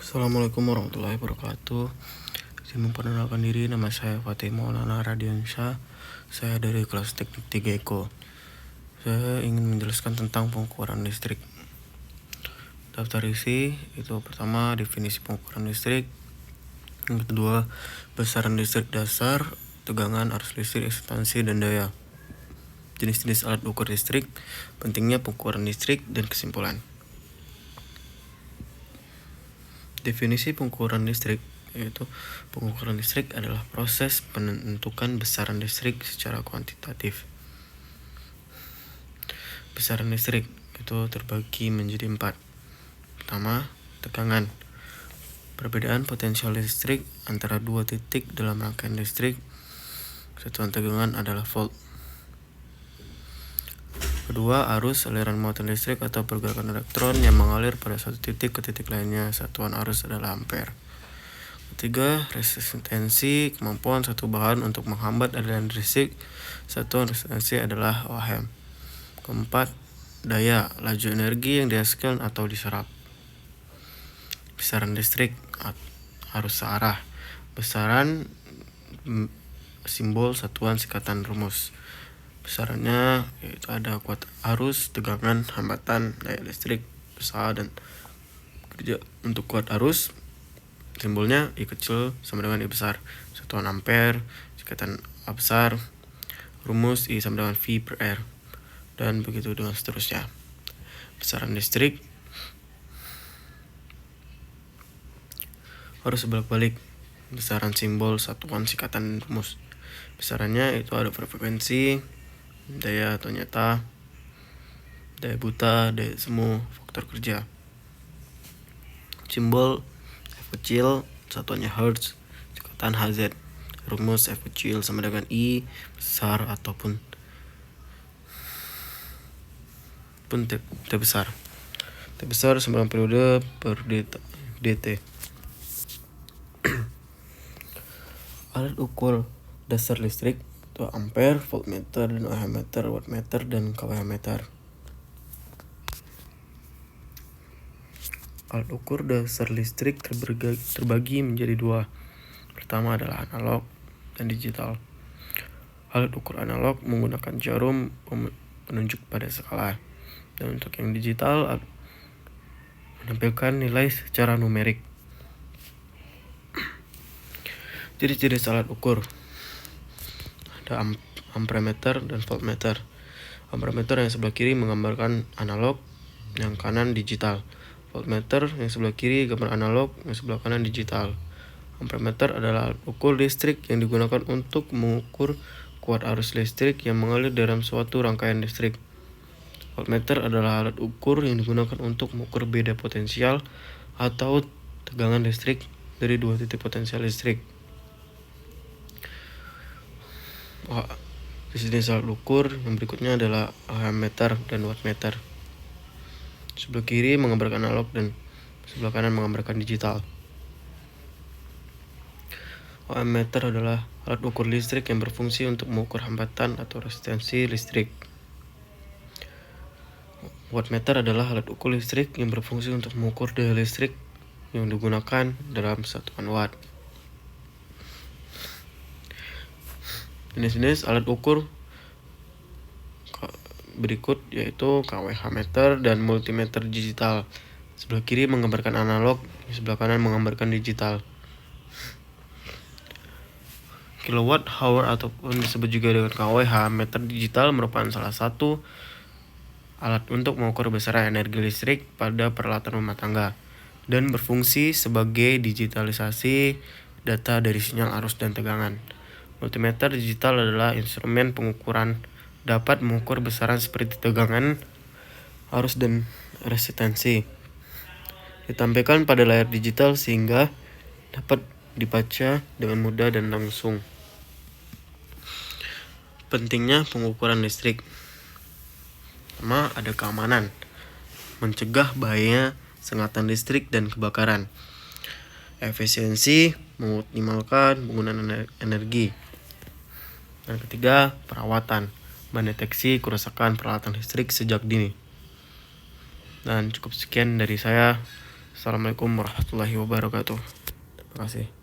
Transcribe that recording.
Assalamualaikum warahmatullahi wabarakatuh. Saya memperkenalkan diri, nama saya Fatih Maulana Radiansyah. Saya dari kelas teknik 3 Eko. Saya ingin menjelaskan tentang pengukuran listrik. Daftar isi itu pertama definisi pengukuran listrik. Yang kedua, besaran listrik dasar, tegangan, arus listrik, eksitansi, dan daya. Jenis-jenis alat ukur listrik, pentingnya pengukuran listrik, dan kesimpulan. Definisi pengukuran listrik yaitu pengukuran listrik adalah proses penentukan besaran listrik secara kuantitatif. Besaran listrik itu terbagi menjadi 4. Pertama, tegangan. Perbedaan potensial listrik antara dua titik dalam rangkaian listrik. Satuan tegangan adalah volt. Kedua, arus aliran muatan listrik atau pergerakan elektron yang mengalir pada satu titik ke titik lainnya. Satuan arus adalah ampere. Ketiga, resistensi, kemampuan satu bahan untuk menghambat aliran listrik. Satuan resistensi adalah ohm. Keempat, daya, laju energi yang dihasilkan atau diserap. Besaran listrik, arus searah. Besaran simbol satuan singkatan rumus. Besarannya yaitu ada kuat arus, tegangan, hambatan, daya listrik, usaha, dan kerja. Untuk kuat arus, simbolnya I kecil sama dengan I besar. Satuan ampere, singkatan A besar, rumus I sama dengan V per R, dan begitu dengan seterusnya. Besaran listrik harus bolak-balik. Besaran simbol satuan singkatan rumus. Besarannya itu ada frekuensi, daya atau nyata, daya buta, daya semu, faktor kerja. Simbol F kecil, satuannya Hertz, singkatan Hz. Rumus F kecil sama dengan I besar ataupun T besar. T besar sama dengan periode per dt. Alat ukur dasar listrik itu ampere, voltmeter, dan ohmmeter, wattmeter, dan kWh-meter. Alat ukur dasar listrik terbagi menjadi 2. Pertama adalah analog dan digital. Alat ukur analog menggunakan jarum penunjuk pada skala, dan untuk yang digital menampilkan nilai secara numerik. Jenis-jenis alat ukur ada amperemeter dan voltmeter. Amperemeter yang sebelah kiri menggambarkan analog, yang kanan digital. Voltmeter yang sebelah kiri gambar analog, yang sebelah kanan digital. Amperemeter adalah alat ukur listrik yang digunakan untuk mengukur kuat arus listrik yang mengalir dalam suatu rangkaian listrik. Voltmeter adalah alat ukur yang digunakan untuk mengukur beda potensial atau tegangan listrik dari dua titik potensial listrik. Jenis alat ukur yang berikutnya adalah ohmmeter dan wattmeter. Sebelah kiri menggambarkan analog dan sebelah kanan menggambarkan digital. Ohmmeter adalah alat ukur listrik yang berfungsi untuk mengukur hambatan atau resistensi listrik. Wattmeter adalah alat ukur listrik yang berfungsi untuk mengukur daya listrik yang digunakan dalam satuan watt. Jenis-jenis alat ukur berikut yaitu kWh meter dan multimeter digital. Sebelah kiri menggambarkan analog, sebelah kanan menggambarkan digital. Kilowatt hour ataupun disebut juga dengan kWh meter digital merupakan salah satu alat untuk mengukur besaran energi listrik pada peralatan rumah tangga dan berfungsi sebagai digitalisasi data dari sinyal arus dan tegangan. Multimeter digital adalah instrumen pengukuran dapat mengukur besaran seperti tegangan, arus, dan resistensi. Ditampilkan pada layar digital sehingga dapat dibaca dengan mudah dan langsung. Pentingnya pengukuran listrik. Pertama, ada keamanan, mencegah bahaya sengatan listrik dan kebakaran. Efisiensi, mengoptimalkan penggunaan energi. Dan ketiga, perawatan, mendeteksi kerusakan peralatan listrik sejak dini. Dan cukup sekian dari saya. Assalamualaikum warahmatullahi wabarakatuh. Terima kasih.